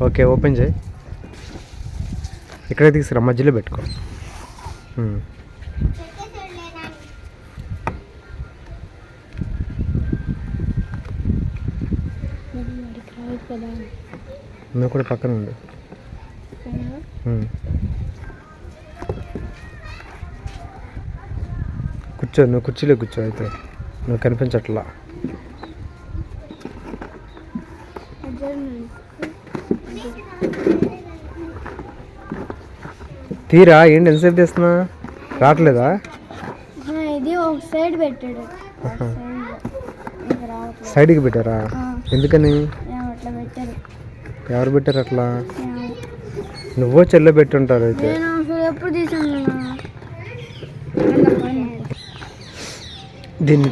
Okay open చేయి. ఇక్కడే తీసుకురా, మధ్యలో పెట్టుకో. నువ్వు కూడా పక్కన ఉండు. కూర్చో, నువ్వు కుర్చీలో కూర్చో. అయితే నువ్వు కనిపించట్లా. తీరా ఏంటి ఎంతసేపు తీస్తున్నా? రావట్లేదా? ఇది ఒక సైడ్ పెట్టాడు. సైడ్కి పెట్టారా? ఎందుకని? ఎవరు పెట్టారు అట్లా? నువ్వో చెల్లో పెట్టుంటారు. అయితే దీన్ని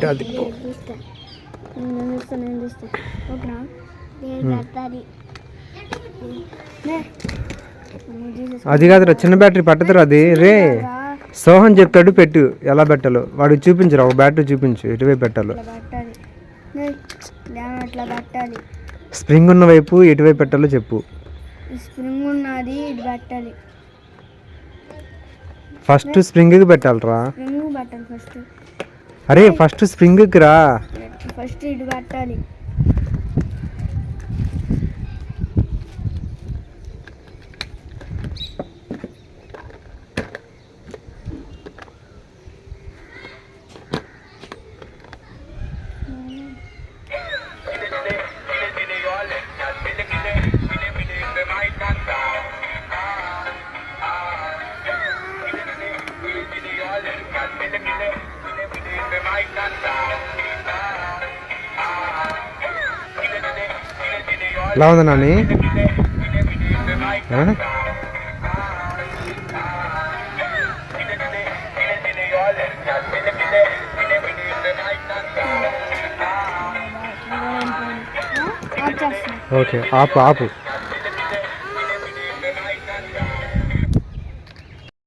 అది కాదురా, చిన్న బ్యాటరీ పట్టదురా అది. రే సోహన్ చెప్తాడు పెట్టు ఎలా పెట్టాలో. వాడికి చూపించరా, ఒక బ్యాటరీ చూపించు ఎటువైపు పెట్టాలో. స్ప్రింగ్ ఉన్న వైపు ఎటువైపు పెట్టాలో చెప్పు. స్ప్రింగ్ ఉన్నది ఇటు పెట్టాలి. ఫస్ట్ స్ప్రింగ్కి పెట్టాలరా. స్ప్రింగ్ పెట్టాలి ఫస్ట్. అరే ఫస్ట్ స్ప్రింగ్కి రా. ఫస్ట్ ఇటు పెట్టాలి. ఎలా ఉంది నాని? ఓకే ఆపు ఆపు.